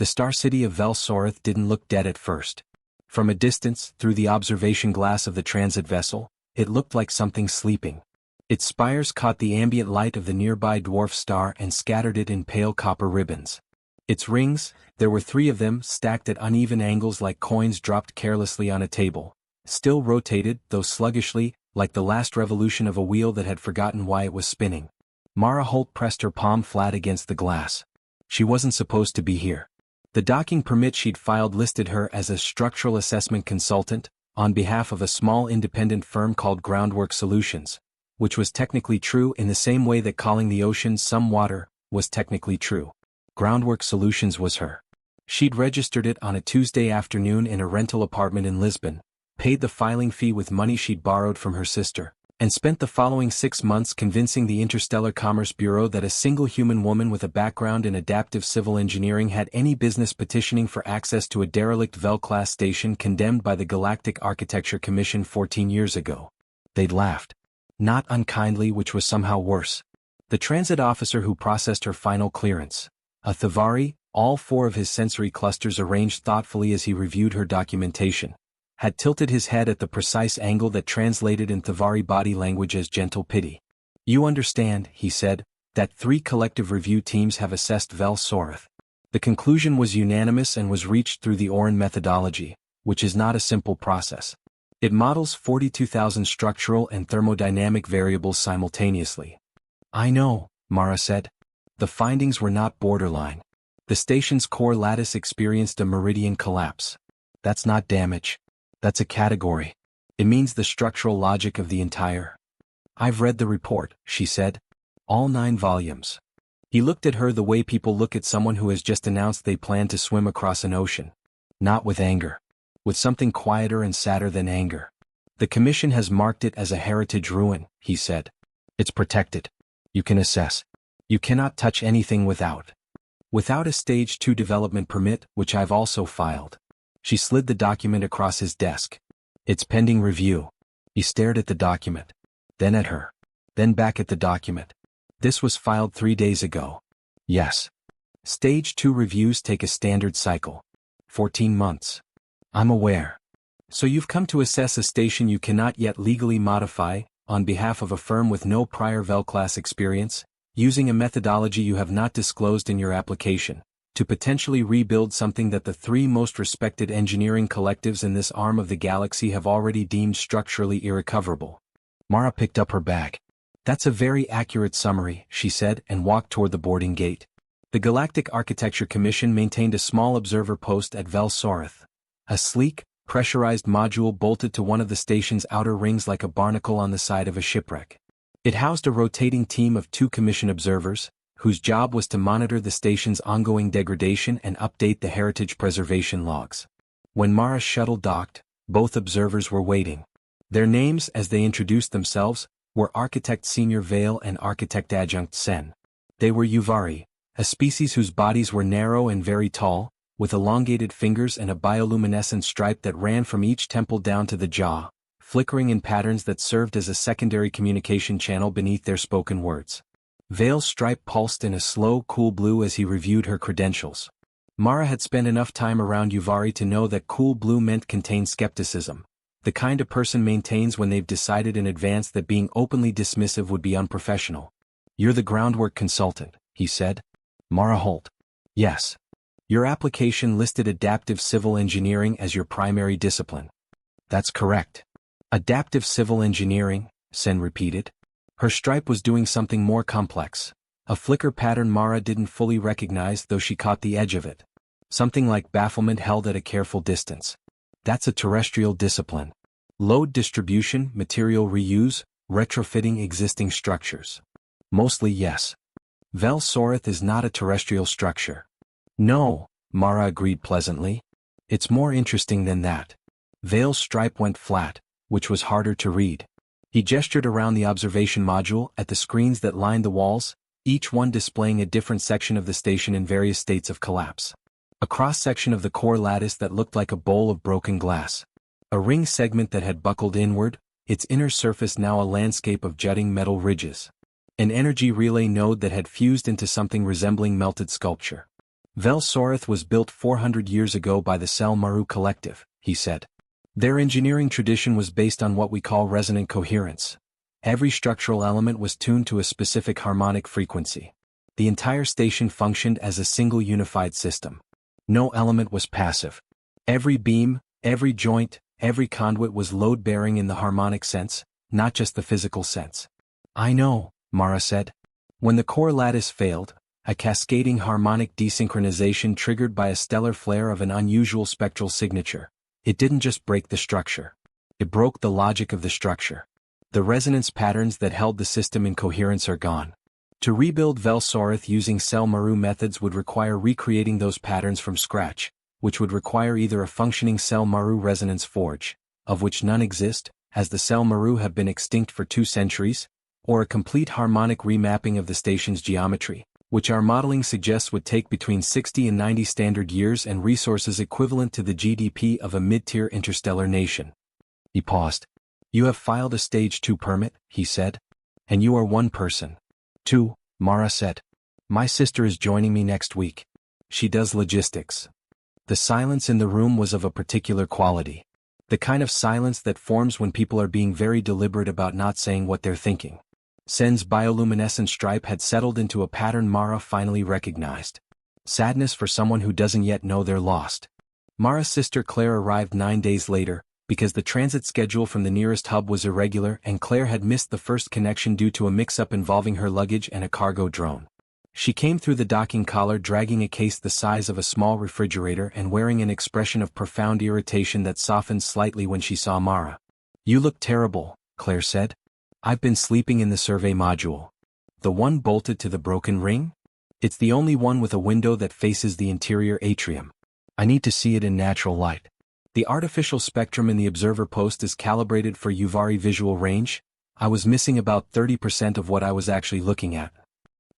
The star city of Vel-Soreth didn't look dead at first. From a distance, through the observation glass of the transit vessel, it looked like something sleeping. Its spires caught the ambient light of the nearby dwarf star and scattered it in pale copper ribbons. Its rings, there were 3 of them stacked at uneven angles like coins dropped carelessly on a table, still rotated, though sluggishly, like the last revolution of a wheel that had forgotten why it was spinning. Mara Holt pressed her palm flat against the glass. She wasn't supposed to be here. The docking permit she'd filed listed her as a structural assessment consultant, on behalf of a small independent firm called Groundwork Solutions, which was technically true in the same way that calling the ocean some water was technically true. Groundwork Solutions was her. She'd registered it on a Tuesday afternoon in a rental apartment in Lisbon, paid the filing fee with money she'd borrowed from her sister, and spent the following 6 months convincing the Interstellar Commerce Bureau that a single human woman with a background in adaptive civil engineering had any business petitioning for access to a derelict Vel-class station condemned by the Galactic Architecture Commission 14 years ago. They'd laughed. Not unkindly, which was somehow worse. The transit officer who processed her final clearance, a Thavari, all 4 of his sensory clusters arranged thoughtfully as he reviewed her documentation, had tilted his head at the precise angle that translated in Thavari body language as gentle pity. "You understand," he said, "that 3 collective review teams have assessed Vel-Soreth. The conclusion was unanimous and was reached through the Oren methodology, which is not a simple process. It models 42,000 structural and thermodynamic variables simultaneously." "I know," Mara said. The findings were not borderline. The station's core lattice experienced a meridian collapse. That's not damage. That's a category. It means the structural logic of the entire. "I've read the report," she said. "All 9 volumes." He looked at her the way people look at someone who has just announced they plan to swim across an ocean. Not with anger. With something quieter and sadder than anger. "The commission has marked it as a heritage ruin," he said. "It's protected. You can assess. You cannot touch anything without a Stage 2 development permit, which I've also filed." She slid the document across his desk. "It's pending review." He stared at the document. Then at her. Then back at the document. "This was filed 3 days ago." "Yes. Stage 2 reviews take a standard cycle. 14 months. "I'm aware. So you've come to assess a station you cannot yet legally modify, on behalf of a firm with no prior Vel-class experience, using a methodology you have not disclosed in your application, to potentially rebuild something that the 3 most respected engineering collectives in this arm of the galaxy have already deemed structurally irrecoverable." Mara picked up her bag. "That's a very accurate summary," she said, and walked toward the boarding gate. The Galactic Architecture Commission maintained a small observer post at Vel-Soreth. A sleek, pressurized module bolted to one of the station's outer rings like a barnacle on the side of a shipwreck. It housed a rotating team of 2 commission observers, whose job was to monitor the station's ongoing degradation and update the heritage preservation logs. When Mara's shuttle docked, both observers were waiting. Their names, as they introduced themselves, were Architect Senior Vale and Architect Adjunct Sen. They were Uvari, a species whose bodies were narrow and very tall, with elongated fingers and a bioluminescent stripe that ran from each temple down to the jaw, flickering in patterns that served as a secondary communication channel beneath their spoken words. Vale's stripe pulsed in a slow, cool blue as he reviewed her credentials. Mara had spent enough time around Uvari to know that cool blue meant contained skepticism, the kind a person maintains when they've decided in advance that being openly dismissive would be unprofessional. "You're the groundwork consultant," he said. "Mara Holt." "Yes. Your application listed adaptive civil engineering as your primary discipline." "That's correct." "Adaptive civil engineering," Sen repeated. Her stripe was doing something more complex. A flicker pattern Mara didn't fully recognize, though she caught the edge of it. Something like bafflement held at a careful distance. "That's a terrestrial discipline. Load distribution, material reuse, retrofitting existing structures." "Mostly yes." "Vel-Soreth is not a terrestrial structure." "No," Mara agreed pleasantly. "It's more interesting than that." Vale's stripe went flat, which was harder to read. He gestured around the observation module at the screens that lined the walls, each one displaying a different section of the station in various states of collapse. A cross-section of the core lattice that looked like a bowl of broken glass. A ring segment that had buckled inward, its inner surface now a landscape of jutting metal ridges. An energy relay node that had fused into something resembling melted sculpture. Velsorith was built 400 years ago by the Sel Maru Collective, he said. Their engineering tradition was based on what we call resonant coherence. Every structural element was tuned to a specific harmonic frequency. The entire station functioned as a single unified system. No element was passive. Every beam, every joint, every conduit was load-bearing in the harmonic sense, not just the physical sense. I know, Mara said. When the core lattice failed, a cascading harmonic desynchronization triggered by a stellar flare of an unusual spectral signature. It didn't just break the structure. It broke the logic of the structure. The resonance patterns that held the system in coherence are gone. To rebuild Velsorith using Sel Maru methods would require recreating those patterns from scratch, which would require either a functioning Sel Maru resonance forge, of which none exist, as the Sel Maru have been extinct for 2 centuries, or a complete harmonic remapping of the station's geometry, which our modeling suggests would take between 60 and 90 standard years and resources equivalent to the GDP of a mid-tier interstellar nation. He paused. You have filed a Stage 2 permit, he said. And you are one person. 2, Mara said. My sister is joining me next week. She does logistics. The silence in the room was of a particular quality. The kind of silence that forms when people are being very deliberate about not saying what they're thinking. Sen's bioluminescent stripe had settled into a pattern Mara finally recognized. Sadness for someone who doesn't yet know they're lost. Mara's sister Claire arrived 9 days later, because the transit schedule from the nearest hub was irregular and Claire had missed the first connection due to a mix-up involving her luggage and a cargo drone. She came through the docking collar dragging a case the size of a small refrigerator and wearing an expression of profound irritation that softened slightly when she saw Mara. You look terrible, Claire said. I've been sleeping in the survey module. The one bolted to the broken ring? It's the only one with a window that faces the interior atrium. I need to see it in natural light. The artificial spectrum in the observer post is calibrated for UVARI visual range. I was missing about 30% of what I was actually looking at.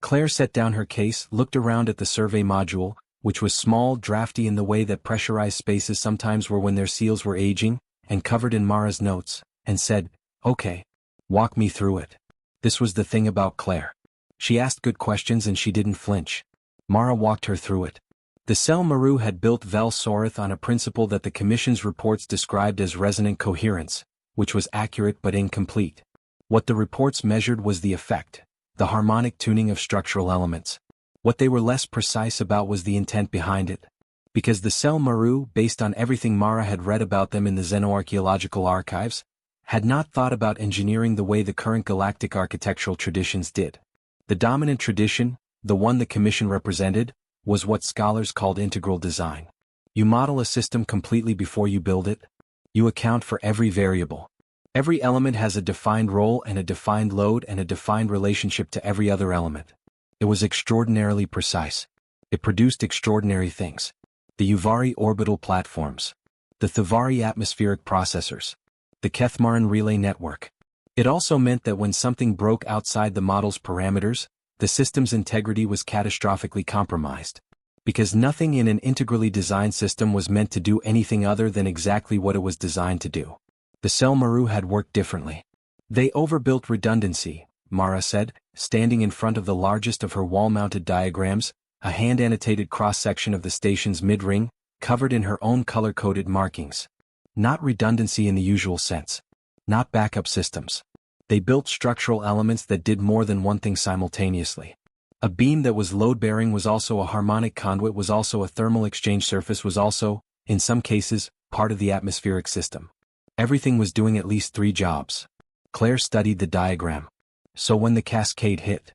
Claire set down her case, looked around at the survey module, which was small, drafty in the way that pressurized spaces sometimes were when their seals were aging, and covered in Mara's notes, and said, Okay. Walk me through it. This was the thing about Claire. She asked good questions and she didn't flinch. Mara walked her through it. The Sel Maru had built Velsorith on a principle that the Commission's reports described as resonant coherence, which was accurate but incomplete. What the reports measured was the effect, the harmonic tuning of structural elements. What they were less precise about was the intent behind it. Because the Sel Maru, based on everything Mara had read about them in the xenoarchaeological archives, had not thought about engineering the way the current galactic architectural traditions did. The dominant tradition, the one the Commission represented, was what scholars called integral design. You model a system completely before you build it. You account for every variable. Every element has a defined role and a defined load and a defined relationship to every other element. It was extraordinarily precise. It produced extraordinary things. The UVARI orbital platforms. The Thavari atmospheric processors. The Kethmaran relay network. It also meant that when something broke outside the model's parameters, the system's integrity was catastrophically compromised. Because nothing in an integrally designed system was meant to do anything other than exactly what it was designed to do. The Sel Maru had worked differently. They overbuilt redundancy, Mara said, standing in front of the largest of her wall-mounted diagrams, a hand-annotated cross-section of the station's mid-ring, covered in her own color-coded markings. Not redundancy in the usual sense. Not backup systems. They built structural elements that did more than one thing simultaneously. A beam that was load-bearing was also a harmonic conduit, was also a thermal exchange surface, was also, in some cases, part of the atmospheric system. Everything was doing at least 3 jobs. Claire studied the diagram. So when the cascade hit,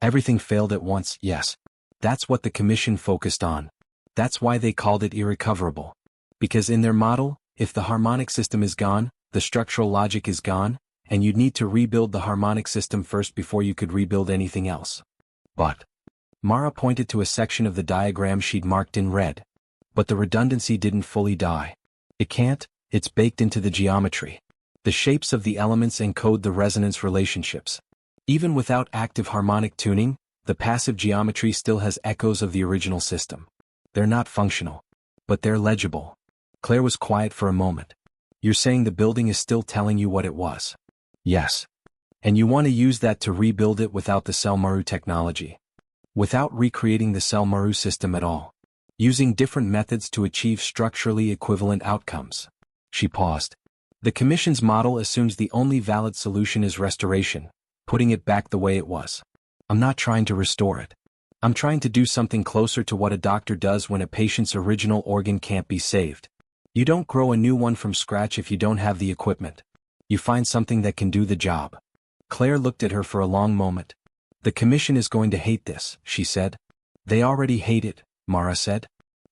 everything failed at once, yes. That's what the Commission focused on. That's why they called it irrecoverable. Because in their model, if the harmonic system is gone, the structural logic is gone, and you'd need to rebuild the harmonic system first before you could rebuild anything else. But Mara pointed to a section of the diagram she'd marked in red. But the redundancy didn't fully die. It can't, it's baked into the geometry. The shapes of the elements encode the resonance relationships. Even without active harmonic tuning, the passive geometry still has echoes of the original system. They're not functional. But they're legible. Claire was quiet for a moment. You're saying the building is still telling you what it was? Yes. And you want to use that to rebuild it without the Sel Maru technology? Without recreating the Sel Maru system at all? using different methods to achieve structurally equivalent outcomes. She paused. The Commission's model assumes the only valid solution is restoration, putting it back the way it was. I'm not trying to restore it. I'm trying to do something closer to what a doctor does when a patient's original organ can't be saved. You don't grow a new one from scratch if you don't have the equipment. You find something that can do the job. Claire looked at her for a long moment. The Commission is going to hate this, she said. They already hate it, Mara said.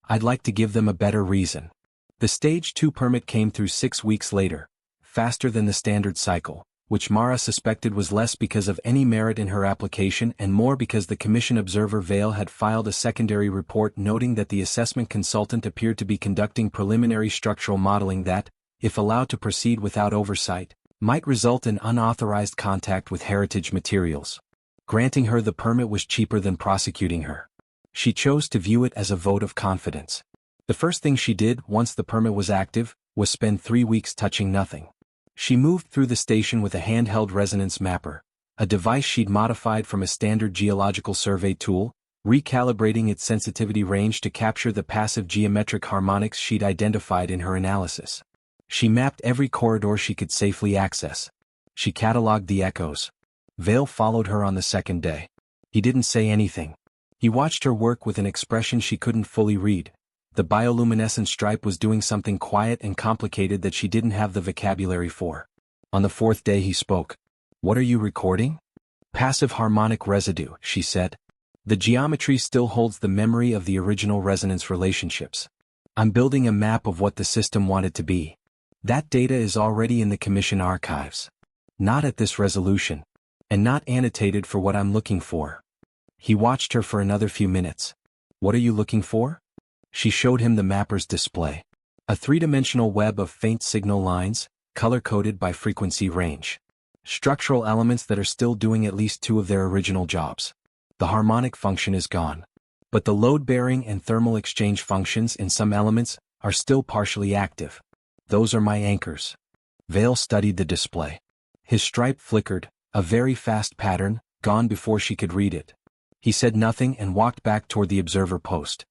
I'd like to give them a better reason. The Stage 2 permit came through 6 weeks later, faster than the standard cycle, which Mara suspected was less because of any merit in her application and more because the Commission observer Vale had filed a secondary report noting that the assessment consultant appeared to be conducting preliminary structural modeling that, if allowed to proceed without oversight, might result in unauthorized contact with heritage materials. Granting her the permit was cheaper than prosecuting her. She chose to view it as a vote of confidence. The first thing she did once the permit was active was spend 3 weeks touching nothing. She moved through the station with a handheld resonance mapper, a device she'd modified from a standard geological survey tool, recalibrating its sensitivity range to capture the passive geometric harmonics she'd identified in her analysis. She mapped every corridor she could safely access. She cataloged the echoes. Vale followed her on the second day. He didn't say anything. He watched her work with an expression she couldn't fully read. The bioluminescent stripe was doing something quiet and complicated that she didn't have the vocabulary for. On the fourth day he spoke. What are you recording? Passive harmonic residue, she said. The geometry still holds the memory of the original resonance relationships. I'm building a map of what the system wanted to be. That data is already in the Commission archives. Not at this resolution. And not annotated for what I'm looking for. He watched her for another few minutes. What are you looking for? She showed him the mapper's display. A three-dimensional web of faint signal lines, color-coded by frequency range. Structural elements that are still doing at least 2 of their original jobs. The harmonic function is gone. But the load-bearing and thermal exchange functions in some elements are still partially active. Those are my anchors. Vale studied the display. His stripe flickered, a very fast pattern, gone before she could read it. He said nothing and walked back toward the observer post.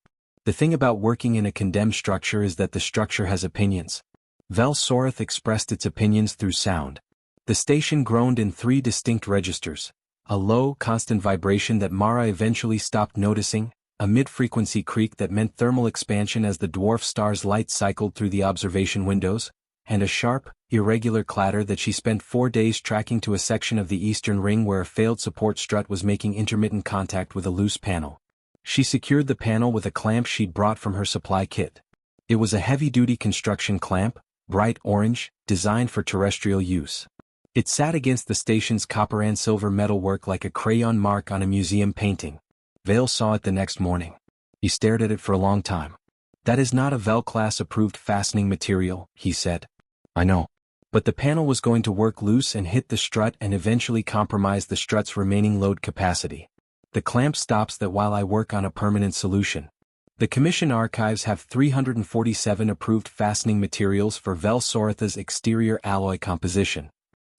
The thing about working in a condemned structure is that the structure has opinions. Vel Soreth expressed its opinions through sound. The station groaned in 3 distinct registers, a low, constant vibration that Mara eventually stopped noticing, a mid-frequency creak that meant thermal expansion as the dwarf star's light cycled through the observation windows, and a sharp, irregular clatter that she spent 4 days tracking to a section of the eastern ring where a failed support strut was making intermittent contact with a loose panel. She secured the panel with a clamp she'd brought from her supply kit. It was a heavy-duty construction clamp, bright orange, designed for terrestrial use. It sat against the station's copper and silver metalwork like a crayon mark on a museum painting. Vale saw it the next morning. He stared at it for a long time. That is not a Vel-class approved fastening material, he said. I know. But the panel was going to work loose and hit the strut and eventually compromise the strut's remaining load capacity. The clamp stops that while I work on a permanent solution. The Commission archives have 347 approved fastening materials for Vel Soreth's exterior alloy composition.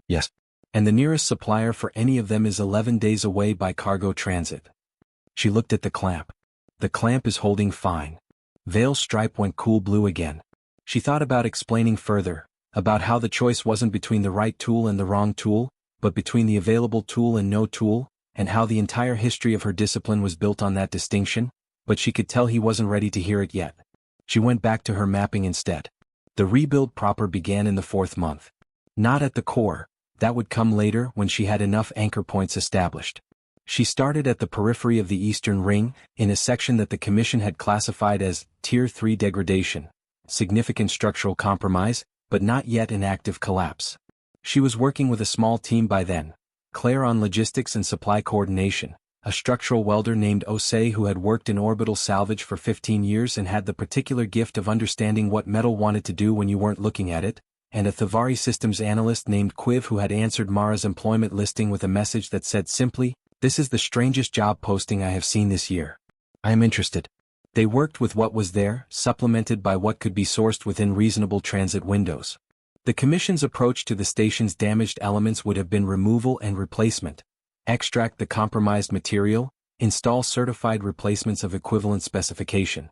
Yes. And the nearest supplier for any of them is 11 days away by cargo transit. She looked at the clamp. The clamp is holding fine. Vale's stripe went cool blue again. She thought about explaining further, about how the choice wasn't between the right tool and the wrong tool, but between the available tool and no tool, and how the entire history of her discipline was built on that distinction, but she could tell he wasn't ready to hear it yet. She went back to her mapping instead. The rebuild proper began in the 4th month. Not at the core, that would come later when she had enough anchor points established. She started at the periphery of the eastern ring, in a section that the Commission had classified as Tier 3 degradation, significant structural compromise, but not yet in active collapse. She was working with a small team by then. Claire on logistics and supply coordination, a structural welder named Osei who had worked in orbital salvage for 15 years and had the particular gift of understanding what metal wanted to do when you weren't looking at it, and a Thavari systems analyst named Quiv who had answered Mara's employment listing with a message that said simply, "This is the strangest job posting I have seen this year. I am interested." They worked with what was there, supplemented by what could be sourced within reasonable transit windows. The Commission's approach to the station's damaged elements would have been removal and replacement. Extract the compromised material, install certified replacements of equivalent specification.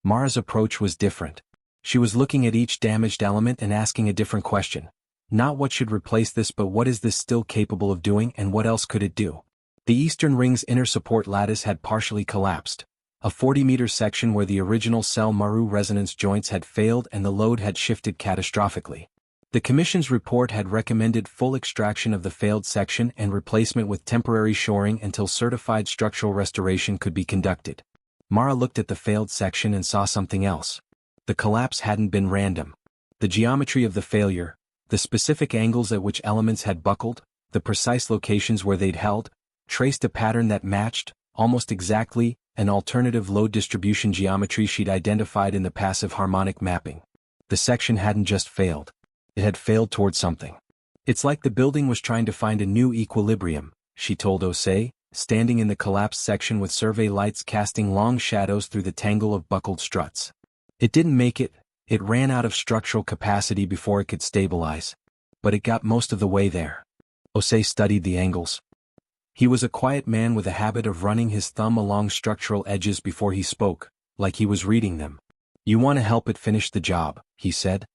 Mara's approach was different. She was looking at each damaged element and asking a different question. Not what should replace this, but what is this still capable of doing and what else could it do? The eastern ring's inner support lattice had partially collapsed. A 40-meter section where the original cell Maru resonance joints had failed and the load had shifted catastrophically. The Commission's report had recommended full extraction of the failed section and replacement with temporary shoring until certified structural restoration could be conducted. Mara looked at the failed section and saw something else. The collapse hadn't been random. The geometry of the failure, the specific angles at which elements had buckled, the precise locations where they'd held, traced a pattern that matched, almost exactly, an alternative load distribution geometry she'd identified in the passive harmonic mapping. The section hadn't just failed. It had failed towards something. It's like the building was trying to find a new equilibrium, she told Osei, standing in the collapsed section with survey lights casting long shadows through the tangle of buckled struts. It didn't make it. It ran out of structural capacity before it could stabilize. But it got most of the way there. Osei studied the angles. He was a quiet man with a habit of running his thumb along structural edges before he spoke, like he was reading them. You want to help it finish the job, he said.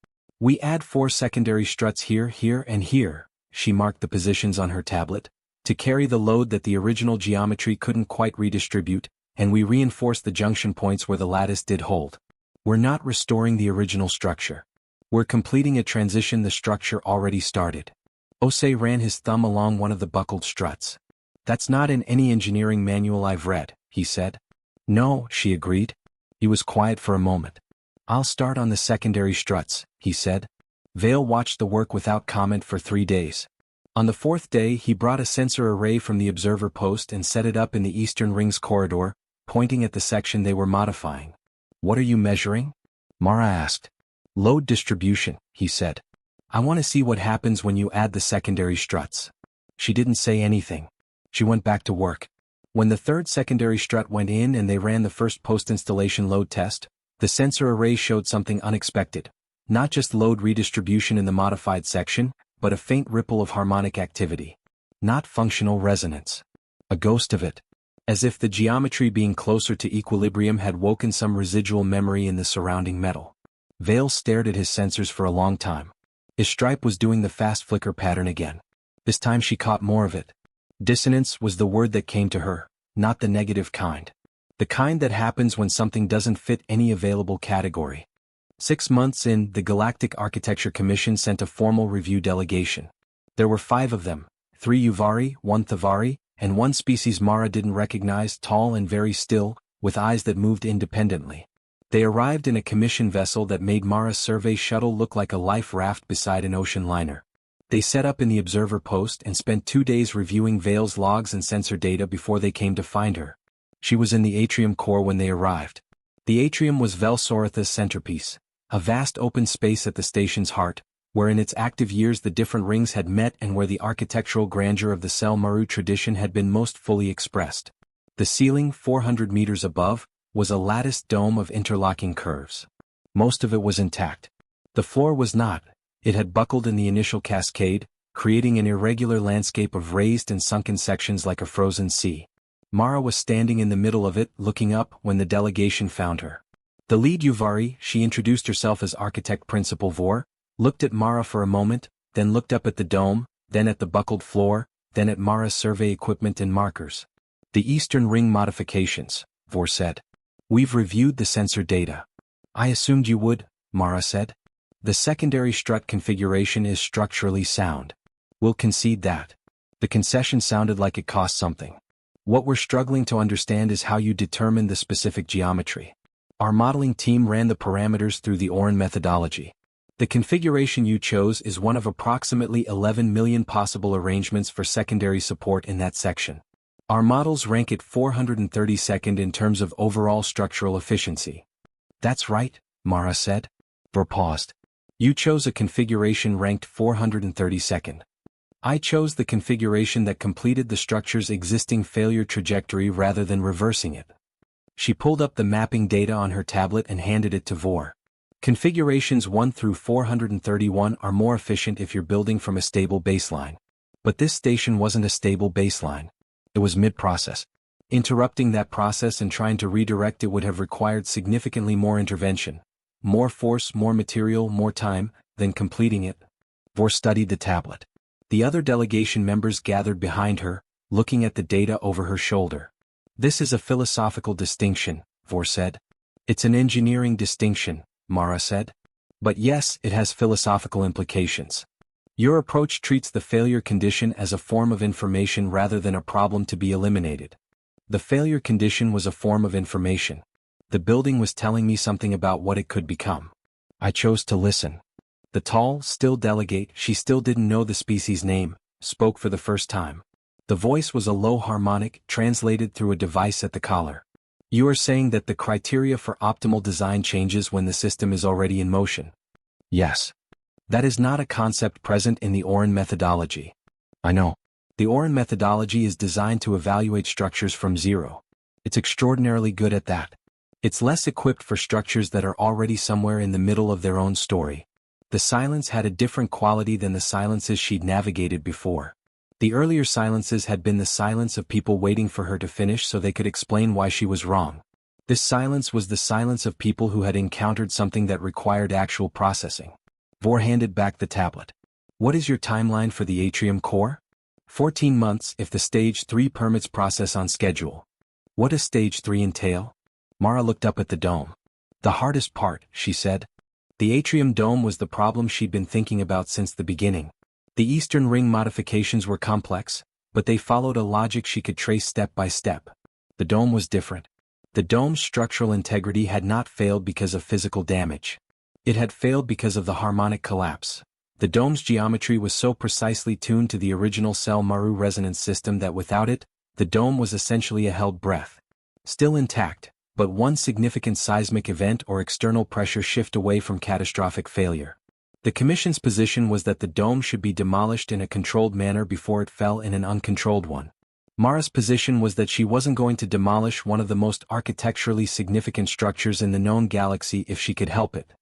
We add 4 secondary struts here, here, and here, she marked the positions on her tablet, to carry the load that the original geometry couldn't quite redistribute, and we reinforce the junction points where the lattice did hold. We're not restoring the original structure. We're completing a transition the structure already started. Osei ran his thumb along one of the buckled struts. That's not in any engineering manual I've read, he said. No, she agreed. He was quiet for a moment. I'll start on the secondary struts, he said. Vale watched the work without comment for 3 days. On the 4th day he brought a sensor array from the observer post and set it up in the eastern ring's corridor, pointing at the section they were modifying. What are you measuring? Mara asked. Load distribution, he said. I want to see what happens when you add the secondary struts. She didn't say anything. She went back to work. When the 3rd secondary strut went in and they ran the first post-installation load test, the sensor array showed something unexpected. Not just load redistribution in the modified section, but a faint ripple of harmonic activity. Not functional resonance. A ghost of it. As if the geometry being closer to equilibrium had woken some residual memory in the surrounding metal. Vale stared at his sensors for a long time. His stripe was doing the fast flicker pattern again. This time she caught more of it. Dissonance was the word that came to her, not the negative kind. The kind that happens when something doesn't fit any available category. 6 months in, the Galactic Architecture Commission sent a formal review delegation. There were 5 of them, 3 Uvari, 1 Thavari, and 1 species Mara didn't recognize, tall and very still, with eyes that moved independently. They arrived in a commission vessel that made Mara's survey shuttle look like a life raft beside an ocean liner. They set up in the observer post and spent 2 days reviewing Vale's logs and sensor data before they came to find her. She was in the atrium core when they arrived. The atrium was Velsoritha's centerpiece, a vast open space at the station's heart, where in its active years the different rings had met and where the architectural grandeur of the Cell Maru tradition had been most fully expressed. The ceiling, 400 meters above, was a latticed dome of interlocking curves. Most of it was intact. The floor was not. It had buckled in the initial cascade, creating an irregular landscape of raised and sunken sections like a frozen sea. Mara was standing in the middle of it, looking up, when the delegation found her. The lead Uvari, she introduced herself as Architect Principal Vor, looked at Mara for a moment, then looked up at the dome, then at the buckled floor, then at Mara's survey equipment and markers. The Eastern Ring modifications, Vor said. We've reviewed the sensor data. I assumed you would, Mara said. The secondary strut configuration is structurally sound. We'll concede that. The concession sounded like it cost something. What we're struggling to understand is how you determine the specific geometry. Our modeling team ran the parameters through the Oren methodology. The configuration you chose is one of approximately 11 million possible arrangements for secondary support in that section. Our models rank it 432nd in terms of overall structural efficiency. That's right, Mara said. Vor paused. You chose a configuration ranked 432nd. I chose the configuration that completed the structure's existing failure trajectory rather than reversing it. She pulled up the mapping data on her tablet and handed it to Vor. Configurations 1 through 431 are more efficient if you're building from a stable baseline. But this station wasn't a stable baseline. It was mid-process. Interrupting that process and trying to redirect it would have required significantly more intervention. More force, more material, more time, than completing it. Vor studied the tablet. The other delegation members gathered behind her, looking at the data over her shoulder. This is a philosophical distinction, Vor said. It's an engineering distinction, Mara said. But yes, it has philosophical implications. Your approach treats the failure condition as a form of information rather than a problem to be eliminated. The failure condition was a form of information. The building was telling me something about what it could become. I chose to listen. The tall, still delegate, she still didn't know the species name, spoke for the first time. The voice was a low harmonic, translated through a device at the collar. You are saying that the criteria for optimal design changes when the system is already in motion. Yes. That is not a concept present in the Oren methodology. I know. The Oren methodology is designed to evaluate structures from zero. It's extraordinarily good at that. It's less equipped for structures that are already somewhere in the middle of their own story. The silence had a different quality than the silences she'd navigated before. The earlier silences had been the silence of people waiting for her to finish so they could explain why she was wrong. This silence was the silence of people who had encountered something that required actual processing. Vor handed back the tablet. What is your timeline for the atrium core? 14 months if the Stage 3 permits process on schedule. What does Stage 3 entail? Mara looked up at the dome. The hardest part, she said. The atrium dome was the problem she'd been thinking about since the beginning. The Eastern Ring modifications were complex, but they followed a logic she could trace step by step. The dome was different. The dome's structural integrity had not failed because of physical damage. It had failed because of the harmonic collapse. The dome's geometry was so precisely tuned to the original cell-Maru resonance system that without it, the dome was essentially a held breath. Still intact, but one significant seismic event or external pressure shift away from catastrophic failure. The Commission's position was that the dome should be demolished in a controlled manner before it fell in an uncontrolled one. Mara's position was that she wasn't going to demolish one of the most architecturally significant structures in the known galaxy if she could help it.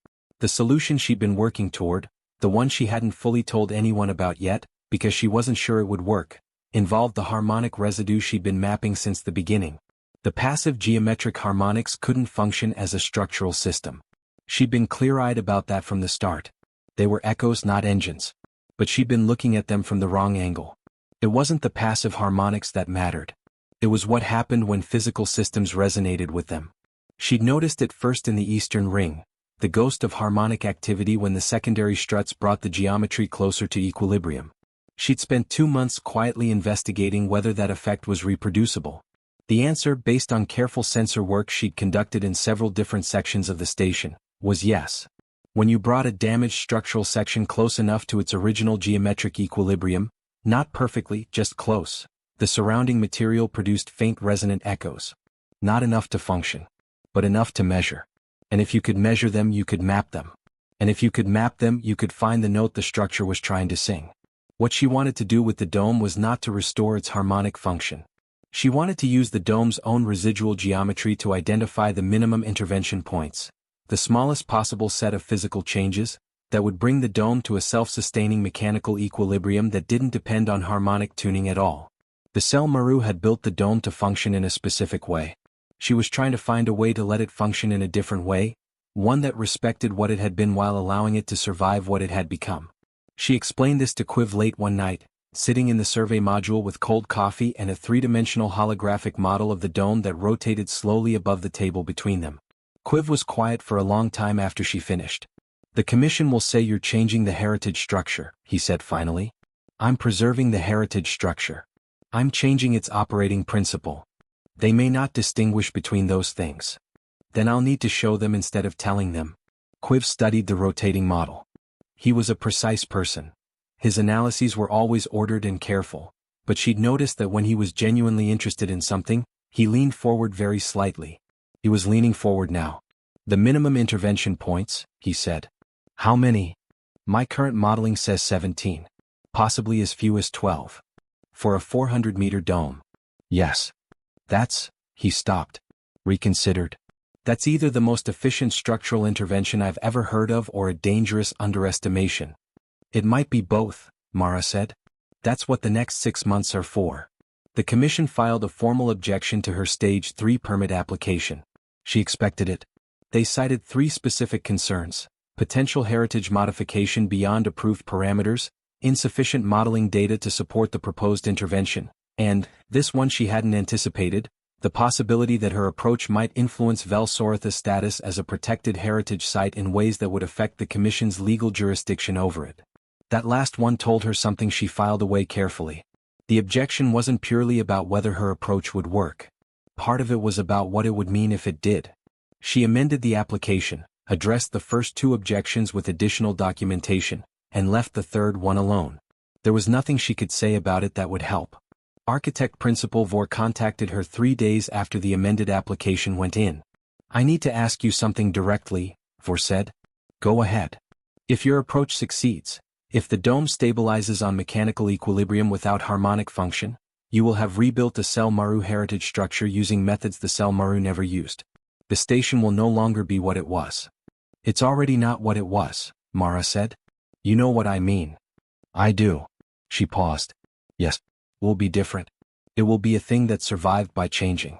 The solution she'd been working toward, the one she hadn't fully told anyone about yet, because she wasn't sure it would work, involved the harmonic residue she'd been mapping since the beginning. The passive geometric harmonics couldn't function as a structural system. She'd been clear-eyed about that from the start. They were echoes, not engines. But she'd been looking at them from the wrong angle. It wasn't the passive harmonics that mattered. It was what happened when physical systems resonated with them. She'd noticed it first in the Eastern Ring, the ghost of harmonic activity when the secondary struts brought the geometry closer to equilibrium. She'd spent 2 months quietly investigating whether that effect was reproducible. The answer, based on careful sensor work she'd conducted in several different sections of the station, was yes. When you brought a damaged structural section close enough to its original geometric equilibrium, not perfectly, just close, the surrounding material produced faint resonant echoes. Not enough to function, but enough to measure. And if you could measure them, you could map them. And if you could map them, you could find the note the structure was trying to sing. What she wanted to do with the dome was not to restore its harmonic function. She wanted to use the dome's own residual geometry to identify the minimum intervention points, the smallest possible set of physical changes, that would bring the dome to a self-sustaining mechanical equilibrium that didn't depend on harmonic tuning at all. The cell-Maru had built the dome to function in a specific way. She was trying to find a way to let it function in a different way, one that respected what it had been while allowing it to survive what it had become. She explained this to Quiv late one night, sitting in the survey module with cold coffee and a three-dimensional holographic model of the dome that rotated slowly above the table between them. Quiv was quiet for a long time after she finished. The Commission will say you're changing the heritage structure, he said finally. I'm preserving the heritage structure. I'm changing its operating principle. They may not distinguish between those things. Then I'll need to show them instead of telling them. Quiv studied the rotating model. He was a precise person. His analyses were always ordered and careful, but she'd noticed that when he was genuinely interested in something, he leaned forward very slightly. He was leaning forward now. The minimum intervention points, he said. How many? My current modeling says 17. Possibly as few as 12. For a 400-meter dome. Yes. He stopped. Reconsidered. That's either the most efficient structural intervention I've ever heard of or a dangerous underestimation. It might be both, Mara said. That's what the next 6 months are for. The commission filed a formal objection to her Stage 3 permit application. She expected it. They cited 3 specific concerns: potential heritage modification beyond approved parameters, insufficient modeling data to support the proposed intervention, and, this one she hadn't anticipated, the possibility that her approach might influence Velsortha's status as a protected heritage site in ways that would affect the Commission's legal jurisdiction over it. That last one told her something she filed away carefully. The objection wasn't purely about whether her approach would work. Part of it was about what it would mean if it did. She amended the application, addressed the first 2 objections with additional documentation, and left the third one alone. There was nothing she could say about it that would help. Architect Principal Vor contacted her 3 days after the amended application went in. "I need to ask you something directly," Vor said. "Go ahead. If your approach succeeds, if the dome stabilizes on mechanical equilibrium without harmonic function, you will have rebuilt a Sel Maru heritage structure using methods the Sel Maru never used. The station will no longer be what it was." "It's already not what it was," Mara said. "You know what I mean." "I do." She paused. "Yes. Will be different. It will be a thing that survived by changing.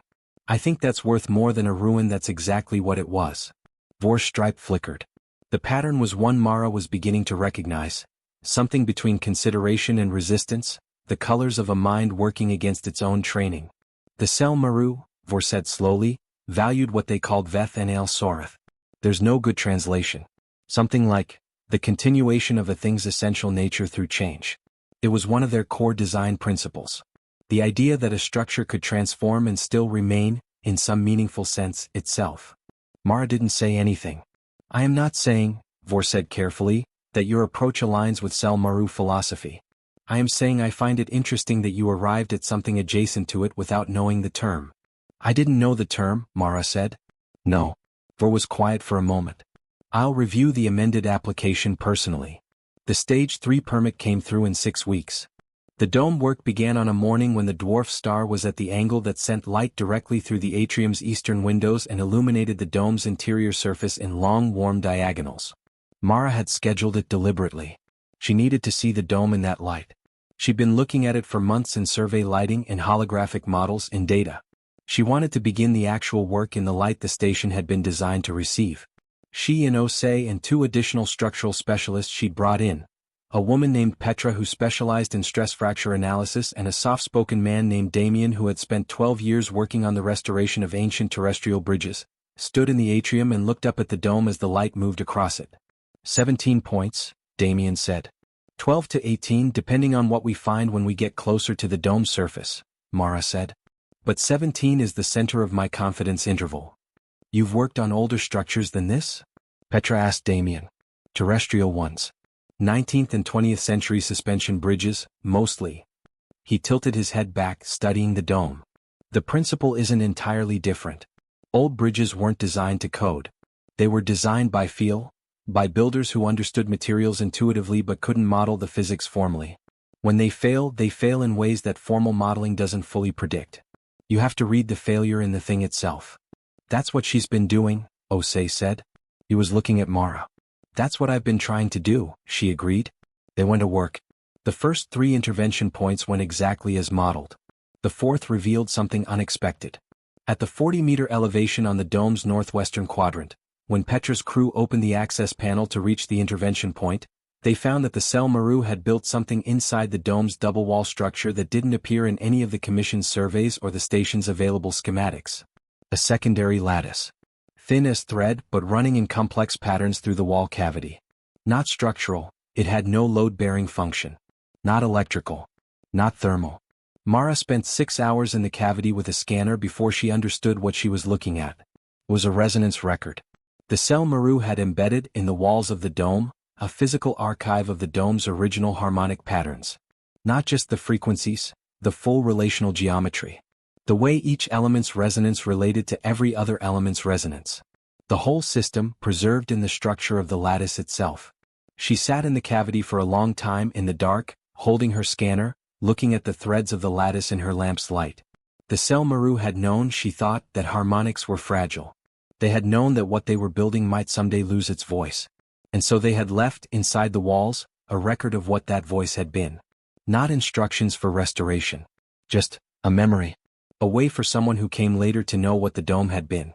I think that's worth more than a ruin that's exactly what it was." Vor's stripe flickered. The pattern was one Mara was beginning to recognize. Something between consideration and resistance, the colors of a mind working against its own training. "The Sel Maru," Vor said slowly, "valued what they called Veth and El Soreth. There's no good translation. Something like, the continuation of a thing's essential nature through change. It was one of their core design principles. The idea that a structure could transform and still remain, in some meaningful sense, itself." Mara didn't say anything. "I am not saying," Vor said carefully, "that your approach aligns with Sel Maru philosophy. I am saying I find it interesting that you arrived at something adjacent to it without knowing the term." "I didn't know the term," Mara said. "No." Vor was quiet for a moment. "I'll review the amended application personally." The Stage 3 permit came through in 6 weeks. The dome work began on a morning when the dwarf star was at the angle that sent light directly through the atrium's eastern windows and illuminated the dome's interior surface in long, warm diagonals. Mara had scheduled it deliberately. She needed to see the dome in that light. She'd been looking at it for months in survey lighting and holographic models in data. She wanted to begin the actual work in the light the station had been designed to receive. She and Osei and 2 additional structural specialists she'd brought in. A woman named Petra who specialized in stress fracture analysis and a soft-spoken man named Damien who had spent 12 years working on the restoration of ancient terrestrial bridges, stood in the atrium and looked up at the dome as the light moved across it. 17 points, Damien said. 12 to 18 depending on what we find when we get closer to the dome surface, Mara said. But 17 is the center of my confidence interval. You've worked on older structures than this? Petra asked Damien. Terrestrial ones. 19th and 20th century suspension bridges, mostly. He tilted his head back, studying the dome. The principle isn't entirely different. Old bridges weren't designed to code. They were designed by feel, by builders who understood materials intuitively but couldn't model the physics formally. When they fail in ways that formal modeling doesn't fully predict. You have to read the failure in the thing itself. That's what she's been doing, Osei said. He was looking at Mara. That's what I've been trying to do, she agreed. They went to work. The first 3 intervention points went exactly as modeled. The 4th revealed something unexpected. At the 40-meter elevation on the dome's northwestern quadrant, when Petra's crew opened the access panel to reach the intervention point, they found that the Sel Maru had built something inside the dome's double-wall structure that didn't appear in any of the Commission's surveys or the station's available schematics. A secondary lattice. Thin as thread but running in complex patterns through the wall cavity. Not structural, it had no load-bearing function. Not electrical. Not thermal. Mara spent 6 hours in the cavity with a scanner before she understood what she was looking at. It was a resonance record. The Sel Maru had embedded in the walls of the dome a physical archive of the dome's original harmonic patterns. Not just the frequencies, the full relational geometry. The way each element's resonance related to every other element's resonance. The whole system preserved in the structure of the lattice itself. She sat in the cavity for a long time in the dark, holding her scanner, looking at the threads of the lattice in her lamp's light. The Sel Maru had known, she thought, that harmonics were fragile. They had known that what they were building might someday lose its voice. And so they had left, inside the walls, a record of what that voice had been. Not instructions for restoration. Just A memory. A way for someone who came later to know what the dome had been.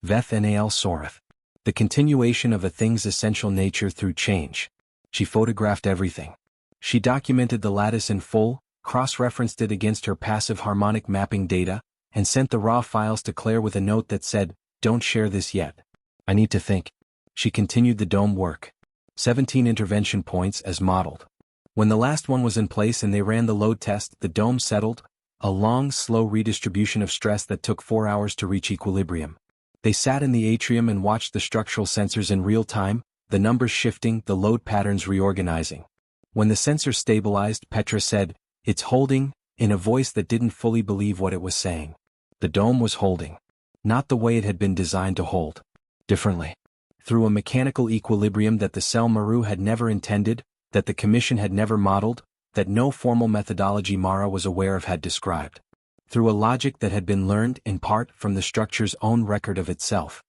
Allscifi. The continuation of a thing's essential nature through change. She photographed everything. She documented the lattice in full, cross-referenced it against her passive harmonic mapping data, and sent the raw files to Claire with a note that said, "Don't share this yet. I need to think." She continued the dome work. 17 intervention points as modeled. When the last one was in place and they ran the load test, the dome settled, a long, slow redistribution of stress that took 4 hours to reach equilibrium. They sat in the atrium and watched the structural sensors in real time, the numbers shifting, the load patterns reorganizing. When the sensor stabilized, Petra said, "It's holding," in a voice that didn't fully believe what it was saying. The dome was holding. Not the way it had been designed to hold. Differently. Through a mechanical equilibrium that the cell Maru had never intended, that the Commission had never modeled, that no formal methodology Mara was aware of had described. Through a logic that had been learned, in part, from the structure's own record of itself.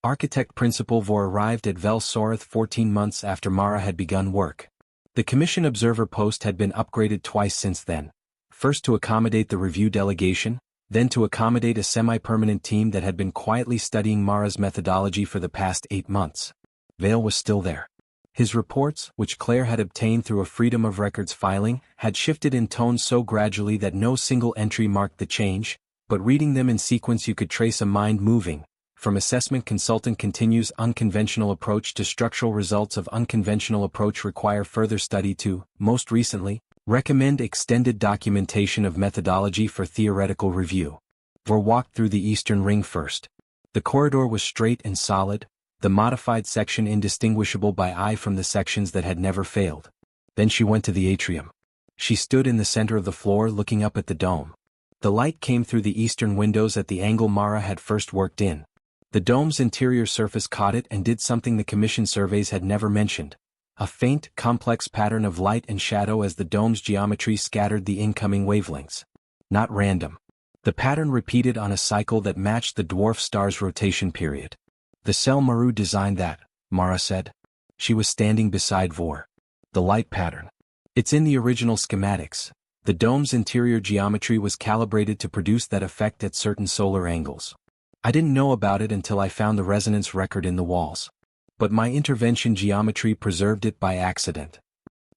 Architect Principal Vor arrived at Vel Soreth 14 months after Mara had begun work. The Commission Observer post had been upgraded twice since then, first to accommodate the review delegation, then to accommodate a semi-permanent team that had been quietly studying Mara's methodology for the past 8 months. Vale was still there. His reports, which Claire had obtained through a Freedom of Records filing, had shifted in tone so gradually that no single entry marked the change, but reading them in sequence you could trace a mind moving, from assessment consultant continues unconventional approach to structural results of unconventional approach require further study to, most recently, recommend extended documentation of methodology for theoretical review. Vor walked through the eastern ring first. The corridor was straight and solid, the modified section indistinguishable by eye from the sections that had never failed. Then she went to the atrium. She stood in the center of the floor looking up at the dome. The light came through the eastern windows at the angle Mara had first worked in. The dome's interior surface caught it and did something the Commission surveys had never mentioned. A faint, complex pattern of light and shadow as the dome's geometry scattered the incoming wavelengths. Not random. The pattern repeated on a cycle that matched the dwarf star's rotation period. The cell Maru designed that, Mara said. She was standing beside Vor. The light pattern. It's in the original schematics. The dome's interior geometry was calibrated to produce that effect at certain solar angles. I didn't know about it until I found the resonance record in the walls. But my intervention geometry preserved it by accident.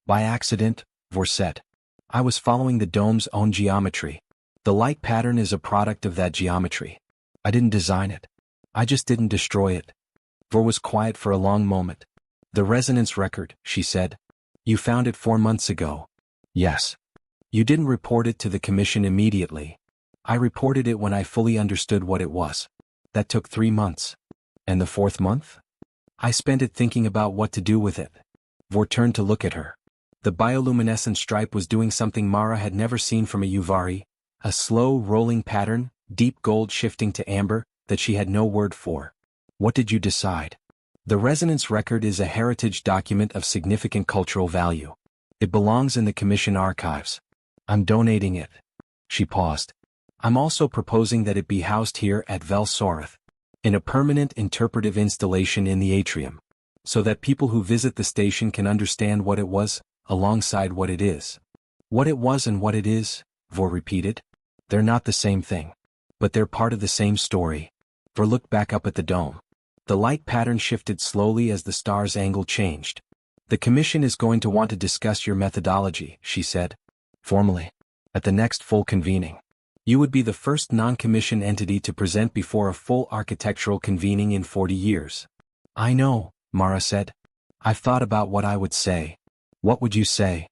By accident, Vor said. I was following the dome's own geometry. The light pattern is a product of that geometry. I didn't design it. I just didn't destroy it. Vor was quiet for a long moment. The resonance record, she said. You found it 4 months ago. Yes. You didn't report it to the Commission immediately. I reported it when I fully understood what it was. That took 3 months. And the 4th month? I spent it thinking about what to do with it. Vor turned to look at her. The bioluminescent stripe was doing something Mara had never seen from a Uvari, a slow, rolling pattern, deep gold shifting to amber, that she had no word for. What did you decide? The resonance record is a heritage document of significant cultural value. It belongs in the Commission archives. I'm donating it. She paused. I'm also proposing that it be housed here at Vel Soreth, in a permanent interpretive installation in the atrium, so that people who visit the station can understand what it was, alongside what it is. What it was and what it is, Vor repeated. They're not the same thing. But they're part of the same story. Vor looked back up at the dome. The light pattern shifted slowly as the star's angle changed. The Commission is going to want to discuss your methodology, she said. Formally. At the next full convening. You would be the first non-commission entity to present before a full architectural convening in 40 years. I know, Mara said. I've thought about what I would say. What would you say?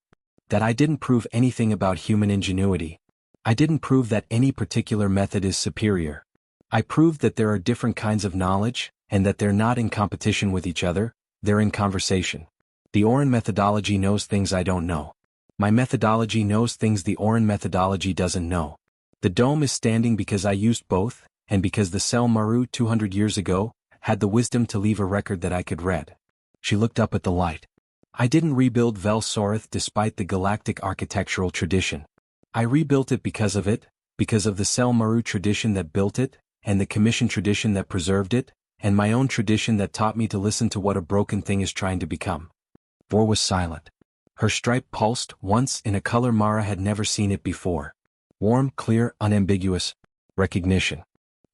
That I didn't prove anything about human ingenuity. I didn't prove that any particular method is superior. I proved that there are different kinds of knowledge, and that they're not in competition with each other, they're in conversation. The Oren methodology knows things I don't know. My methodology knows things the Oren methodology doesn't know. The dome is standing because I used both, and because the cell Maru 200 years ago had the wisdom to leave a record that I could read. She looked up at the light. I didn't rebuild Vel Soreth despite the galactic architectural tradition. I rebuilt it because of it, because of the cell Maru tradition that built it, and the Commission tradition that preserved it, and my own tradition that taught me to listen to what a broken thing is trying to become. Vor was silent. Her stripe pulsed once in a color Mara had never seen it before. Warm, clear, unambiguous. Recognition.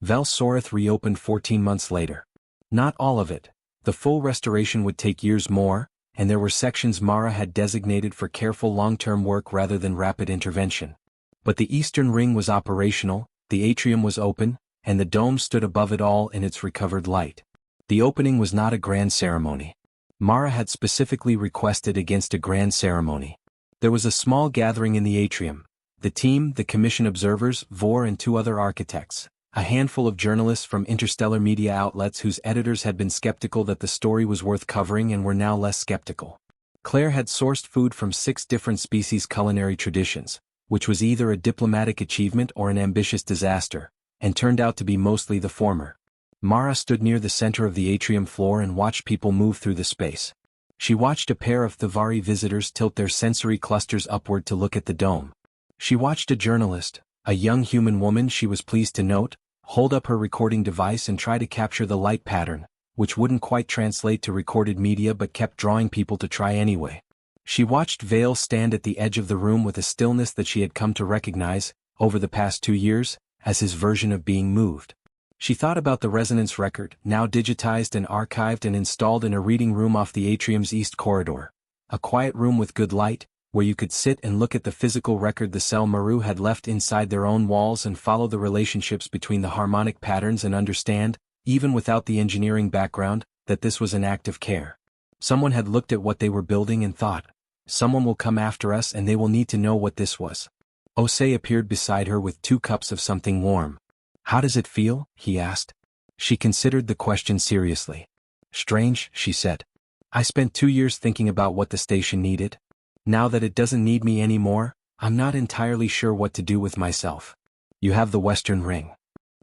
Vel-Soreth reopened 14 months later. Not all of it. The full restoration would take years more, and there were sections Mara had designated for careful long-term work rather than rapid intervention. But the eastern ring was operational, the atrium was open, and the dome stood above it all in its recovered light. The opening was not a grand ceremony. Mara had specifically requested against a grand ceremony. There was a small gathering in the atrium. The team, the commission observers, Vor and 2 other architects, a handful of journalists from interstellar media outlets whose editors had been skeptical that the story was worth covering and were now less skeptical. Claire had sourced food from 6 different species' culinary traditions, which was either a diplomatic achievement or an ambitious disaster, and turned out to be mostly the former. Mara stood near the center of the atrium floor and watched people move through the space. She watched a pair of Thavari visitors tilt their sensory clusters upward to look at the dome. She watched a journalist, a young human woman she was pleased to note, hold up her recording device and try to capture the light pattern, which wouldn't quite translate to recorded media but kept drawing people to try anyway. She watched Vale stand at the edge of the room with a stillness that she had come to recognize, over the past 2 years, as his version of being moved. She thought about the resonance record, now digitized and archived and installed in a reading room off the atrium's east corridor. A quiet room with good light, where you could sit and look at the physical record the Cell Maru had left inside their own walls and follow the relationships between the harmonic patterns and understand, even without the engineering background, that this was an act of care. Someone had looked at what they were building and thought, someone will come after us and they will need to know what this was. Osei appeared beside her with 2 cups of something warm. How does it feel? He asked. She considered the question seriously. Strange, she said. I spent 2 years thinking about what the station needed. Now that it doesn't need me anymore, I'm not entirely sure what to do with myself. You have the Western Ring.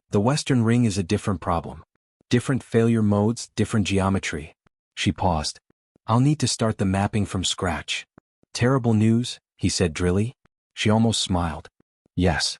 The Western Ring is a different problem. Different failure modes, different geometry. She paused. I'll need to start the mapping from scratch. Terrible news, he said drily. She almost smiled. Yes.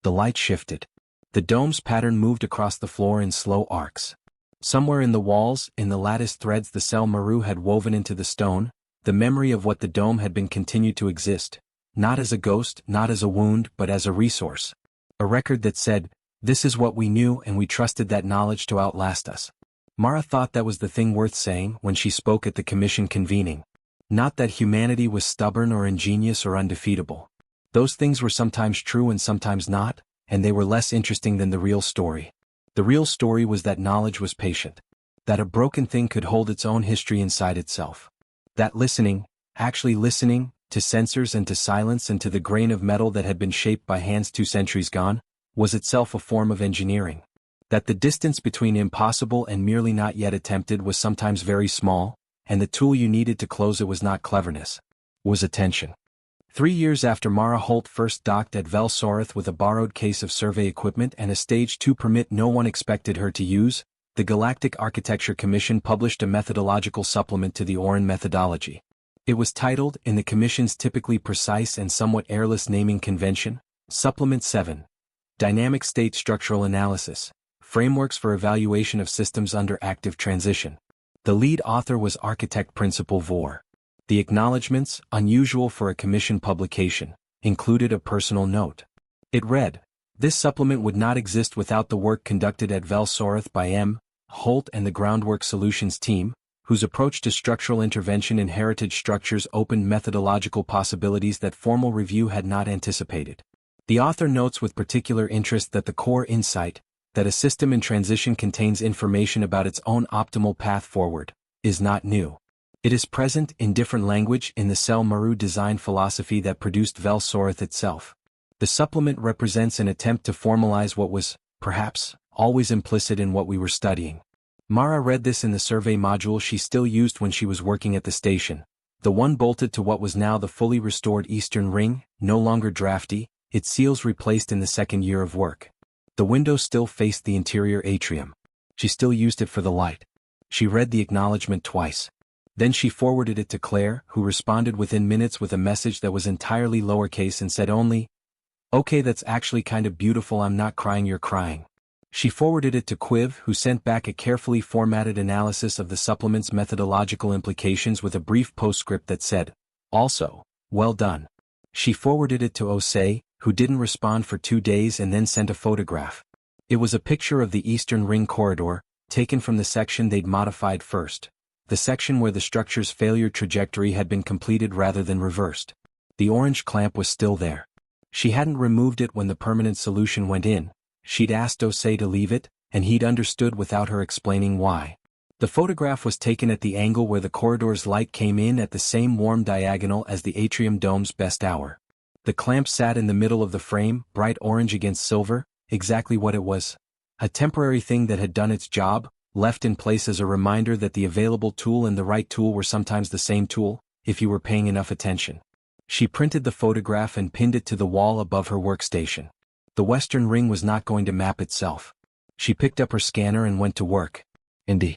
The light shifted. The dome's pattern moved across the floor in slow arcs. Somewhere in the walls, in the lattice threads the Cell Maru had woven into the stone, the memory of what the dome had been continued to exist, not as a ghost, not as a wound, but as a resource. A record that said, this is what we knew and we trusted that knowledge to outlast us. Mara thought that was the thing worth saying when she spoke at the commission convening. Not that humanity was stubborn or ingenious or undefeatable. Those things were sometimes true and sometimes not, and they were less interesting than the real story. The real story was that knowledge was patient. That a broken thing could hold its own history inside itself. That listening, actually listening, to sensors and to silence and to the grain of metal that had been shaped by hands 2 centuries gone, was itself a form of engineering. That the distance between impossible and merely not yet attempted was sometimes very small, and the tool you needed to close it was not cleverness, was attention. 3 years after Mara Holt first docked at Vel-Soreth with a borrowed case of survey equipment and a Stage 2 permit no one expected her to use, the Galactic Architecture Commission published a methodological supplement to the Oran methodology. It was titled, in the Commission's typically precise and somewhat airless naming convention, Supplement 7. Dynamic State Structural Analysis, Frameworks for Evaluation of Systems Under Active Transition. The lead author was architect principal Vor. The acknowledgments, unusual for a commission publication, included a personal note. It read, this supplement would not exist without the work conducted at Vel-Soreth by M. Holt and the Groundwork Solutions team, whose approach to structural intervention in heritage structures opened methodological possibilities that formal review had not anticipated. The author notes with particular interest that the core insight, that a system in transition contains information about its own optimal path forward, is not new. It is present in different language in the Cell Maru design philosophy that produced Vel-Soreth itself. The supplement represents an attempt to formalize what was, perhaps, always implicit in what we were studying. Mara read this in the survey module she still used when she was working at the station, the one bolted to what was now the fully restored Eastern Ring, no longer drafty, its seals replaced in the 2nd year of work. The window still faced the interior atrium. She still used it for the light. She read the acknowledgement twice. Then she forwarded it to Claire, who responded within minutes with a message that was entirely lowercase and said only, okay, that's actually kind of beautiful, I'm not crying, you're crying. She forwarded it to Quiv, who sent back a carefully formatted analysis of the supplement's methodological implications with a brief postscript that said, also, well done. She forwarded it to Osei, who didn't respond for 2 days and then sent a photograph. It was a picture of the Eastern Ring corridor, taken from the section they'd modified first. The section where the structure's failure trajectory had been completed rather than reversed. The orange clamp was still there. She hadn't removed it when the permanent solution went in. She'd asked Osei to leave it, and he'd understood without her explaining why. The photograph was taken at the angle where the corridor's light came in at the same warm diagonal as the atrium dome's best hour. The clamp sat in the middle of the frame, bright orange against silver, exactly what it was. A temporary thing that had done its job, left in place as a reminder that the available tool and the right tool were sometimes the same tool, if you were paying enough attention. She printed the photograph and pinned it to the wall above her workstation. The Western Ring was not going to map itself. She picked up her scanner and went to work. Indy.